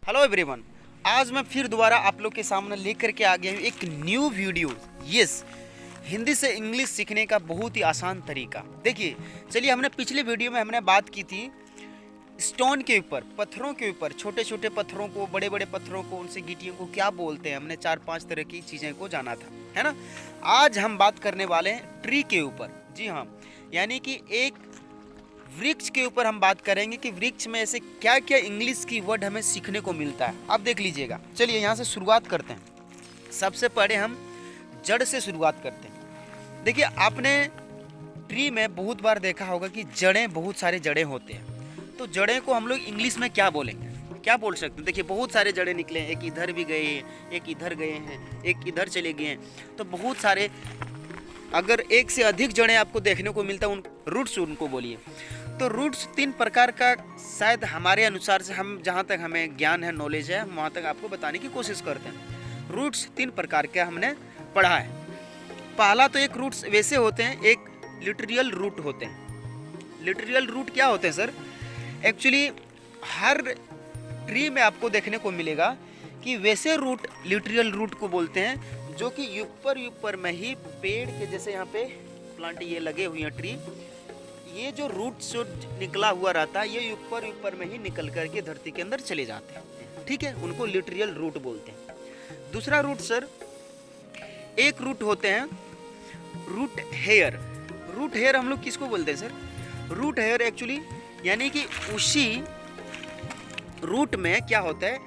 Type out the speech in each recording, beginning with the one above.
Hello everyone, आज मैं फिर दोबारा आप लोग के सामने लेकर के आ गया हूँ एक न्यू वीडियो। यस, हिंदी से इंग्लिश सीखने का बहुत ही आसान तरीका। देखिए, चलिए, हमने पिछले वीडियो में हमने बात की थी स्टोन के ऊपर, पत्थरों के ऊपर, छोटे छोटे पत्थरों को, बड़े बड़े पत्थरों को, उनसे गिट्टियों को क्या बोलते हैं। हमने 4-5 तरह की चीज़ें को जाना था, है ना। आज हम बात करने वाले हैं ट्री के ऊपर। जी हाँ, यानी कि एक वृक्ष के ऊपर हम बात करेंगे कि वृक्ष में ऐसे क्या क्या इंग्लिश की वर्ड हमें सीखने को मिलता है। अब देख लीजिएगा, चलिए यहाँ से शुरुआत करते हैं। सबसे पहले हम जड़ से शुरुआत करते हैं। देखिए, आपने ट्री में बहुत बार देखा होगा कि जड़ें, बहुत सारे जड़ें होते हैं। तो जड़ें को हम लोग इंग्लिश में क्या बोलेंगे, क्या बोल सकते हैं। देखिए, बहुत सारे जड़ें निकले हैं, एक इधर भी गए हैं, एक इधर गए हैं, एक इधर चले गए हैं। तो बहुत सारे, अगर एक से अधिक जड़ें आपको देखने को मिलता है, उन रूट्स उनको बोलिए। तो रूट्स 3 प्रकार का, शायद हमारे अनुसार से, हम जहाँ तक हमें ज्ञान है, नॉलेज है, हम वहाँ तक आपको बताने की कोशिश करते हैं। रूट्स 3 प्रकार के हमने पढ़ा है। पहला तो एक रूट्स वैसे होते हैं, एक लिटरल रूट होते हैं। लिटरल रूट क्या होते हैं सर? एक्चुअली हर ट्री में आपको देखने को मिलेगा कि वैसे रूट लिटरल रूट को बोलते हैं जो कि ऊपर में ही पेड़ के जैसे, यहाँ पे प्लांट ये लगे हुए हैं ट्री, ये जो रूट जो निकला हुआ रहता है, ये ऊपर में ही निकल करके धरती के अंदर चले जाते हैं। ठीक है, उनको लिटरल रूट बोलते हैं। दूसरा रूट सर, एक रूट होते हैं रूट हेयर। रूट हेयर हम लोग किसको बोलते हैं सर? रूट हेयर एक्चुअली यानी कि उसी रूट में क्या होता है,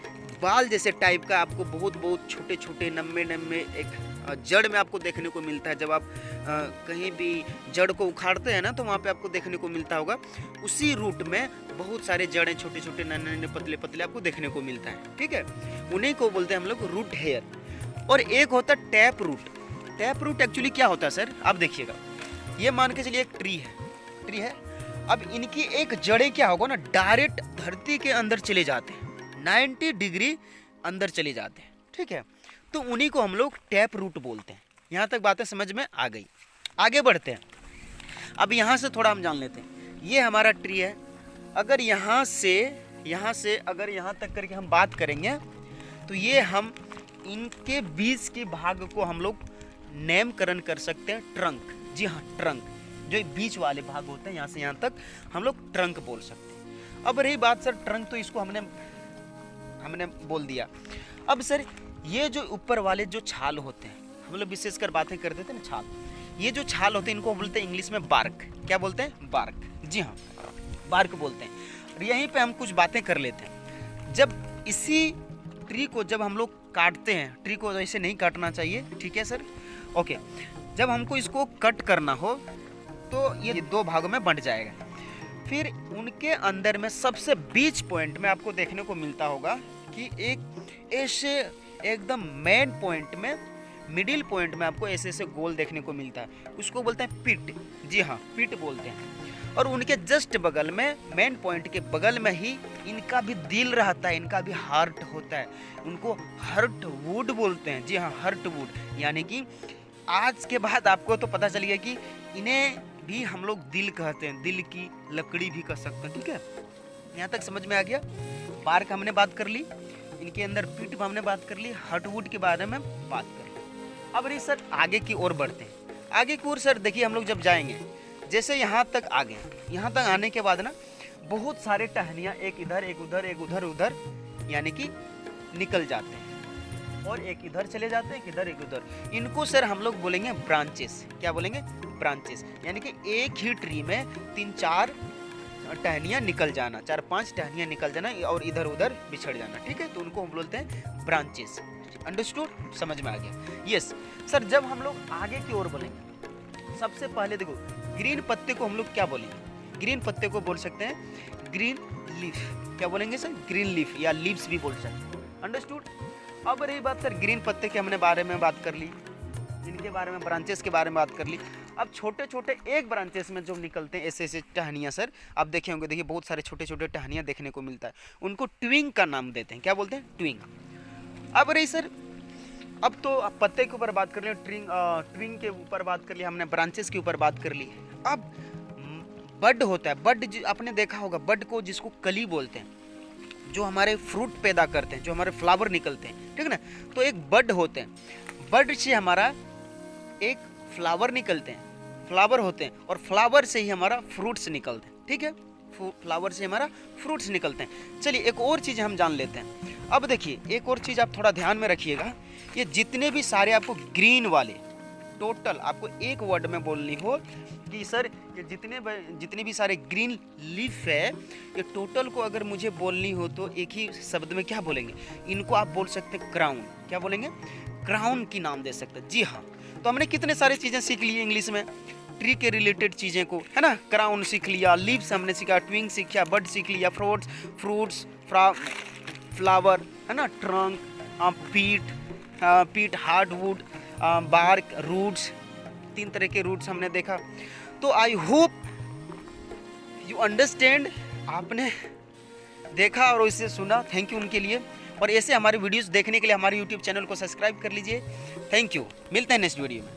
बाल जैसे टाइप का आपको बहुत बहुत छोटे छोटे नम्हे एक जड़ में आपको देखने को मिलता है। जब आप कहीं भी जड़ को उखाड़ते हैं ना, तो वहाँ पे आपको देखने को मिलता होगा। उसी रूट में बहुत सारे जड़ें, छोटे छोटे नन्हे पतले पतले आपको देखने को मिलता है। ठीक है, उन्हीं को बोलते हैं हम लोग रूट हेयर। और एक होता है tap root. Tap root actually क्या होता है सर? आप देखिएगा, ये मान के चलिए एक ट्री है। अब इनकी एक जड़ें क्या होगा ना, डायरेक्ट धरती के अंदर चले जाते हैं, 90 डिग्री अंदर चले जाते हैं। ठीक है, तो उन्हीं को हम लोग टैप रूट बोलते हैं। यहाँ तक बातें समझ में आ गई। आगे बढ़ते हैं। अब यहाँ से थोड़ा हम जान लेते हैं। ये हमारा ट्री है। अगर यहाँ से अगर यहाँ तक करके हम बात करेंगे, तो ये हम इनके बीच के भाग को हम लोग नामकरण कर सकते हैं ट्रंक। जी हाँ, ट्रंक, जो बीच वाले भाग होते हैं, यहाँ से यहाँ तक हम लोग ट्रंक बोल सकते हैं। अब रही बात सर ट्रंक, तो इसको हमने बोल दिया। अब सर ये जो ऊपर वाले जो छाल होते हैं, हम लोग विशेषकर बातें करते थे ना, छाल, ये जो छाल होते हैं, इनको बोलते हैं इंग्लिश में बार्क। क्या बोलते हैं? बार्क। जी हाँ, बार्क बोलते हैं। यहीं पे हम कुछ बातें कर लेते हैं। जब इसी ट्री को जब हम लोग काटते हैं, ट्री को ऐसे नहीं काटना चाहिए, ठीक है सर, ओके। जब हमको इसको कट करना हो तो ये 2 भागों में बंट जाएगा। फिर उनके अंदर में सबसे बीच पॉइंट में आपको देखने को मिलता होगा कि एक ऐसे एकदम मेन पॉइंट में, मिडिल पॉइंट में आपको ऐसे ऐसे गोल देखने को मिलता है। उसको बोलते हैं पिट। जी हाँ, पिट बोलते हैं। और उनके जस्ट बगल में, मेन पॉइंट के बगल में ही इनका भी दिल रहता है, इनका भी हार्ट होता है। उनको हर्ट वुड बोलते हैं। जी हाँ, हर्ट वुड। यानी कि आज के बाद आपको तो पता चल गया कि इन्हें भी हम लोग दिल कहते हैं, दिल की लकड़ी भी कह सकते हैं। ठीक है, यहाँ तक समझ में आ गया। बार्क हमने बात कर ली, इनके अंदर पिट हमने बात कर ली, हर्टवुड के बारे में बात कर ली। अब रही सर आगे की ओर बढ़ते हैं। आगे की ओर सर देखिए, हम लोग जब जाएंगे, जैसे यहाँ तक आ गए, यहाँ तक आने के बाद ना बहुत सारे टहनियाँ, एक इधर एक उधर, एक उधर यानी कि निकल जाते हैं, और एक इधर चले जाते हैं, एक इधर एक उधर। इनको सर हम लोग बोलेंगे ब्रांचेस। क्या बोलेंगे? ब्रांचेस। यानी कि एक ही ट्री में 3-4 टहनियाँ निकल जाना, 4-5 टहनियाँ निकल जाना और इधर उधर बिछड़ जाना। ठीक है, तो उनको हम बोलते हैं ब्रांचेस। अंडरस्टूड? समझ में आ गया। यस सर, जब हम लोग आगे की ओर बोलेंगे, सबसे पहले देखो, ग्रीन पत्ते को हम लोग क्या बोलेंगे? ग्रीन पत्ते को बोल सकते हैं ग्रीन लीफ। क्या बोलेंगे सर? ग्रीन लीफ, या लीव्स भी बोल सकते हैं। अंडरस्टूड? अब रही बात सर, ग्रीन पत्ते के हमने बारे में बात कर ली, इनके बारे में, ब्रांचेस के बारे में बात कर ली। अब छोटे छोटे एक ब्रांचेस में जो निकलते हैं ऐसे ऐसे टहनियाँ सर, आप देखे होंगे, देखिए बहुत सारे छोटे छोटे टहनियाँ देखने को मिलता है। उनको ट्विंग का नाम देते हैं। क्या बोलते हैं? ट्विंग। अब रही सर, अब तो पत्ते के ऊपर बात कर ली, ट्विंग के ऊपर बात कर ली हमने, ब्रांचेस के ऊपर बात कर ली। अब बड होता है, बड आपने देखा होगा, बड को जिसको कली बोलते हैं, जो हमारे फ्रूट पैदा करते हैं, जो हमारे फ्लावर निकलते हैं, ठीक है ना। तो एक बड होते हैं, बड से हमारा एक फ्लावर निकलते हैं, फ्लावर होते हैं, और फ्लावर से ही हमारा फ्रूट्स निकलते हैं, ठीक है। फ्लावर से हमारा फ्रूट्स निकलते हैं। चलिए एक और चीज़ हम जान लेते हैं। अब देखिए एक और चीज़ आप थोड़ा ध्यान में रखिएगा, ये जितने भी सारे आपको ग्रीन वाले, टोटल आपको एक वर्ड में बोलनी हो कि सर ये जितने भी सारे ग्रीन लीफ है, ये टोटल को अगर मुझे बोलनी हो तो एक ही शब्द में क्या बोलेंगे, इनको आप बोल सकते हैं क्राउन। क्या बोलेंगे? क्राउन की नाम दे सकते हैं। जी हाँ, तो हमने कितने सारी चीज़ें सीख ली इंग्लिश में, ट्री के रिलेटेड चीज़ें को, है ना। क्राउन सीख लिया, लीव्स हमने सीखा, ट्विंग सीखा, बड सीख लिया, फ्रूट्स फ्लावर, है ना, ट्रंक, पीट, हार्डवुड, बार्क, रूट्स, 3 तरह के रूट्स हमने देखा। तो आई होप यू अंडरस्टैंड, आपने देखा और इसे सुना, थैंक यू उनके लिए। और ऐसे हमारे वीडियोस देखने के लिए हमारे यूट्यूब चैनल को सब्सक्राइब कर लीजिए। थैंक यू, मिलते हैं नेक्स्ट वीडियो में।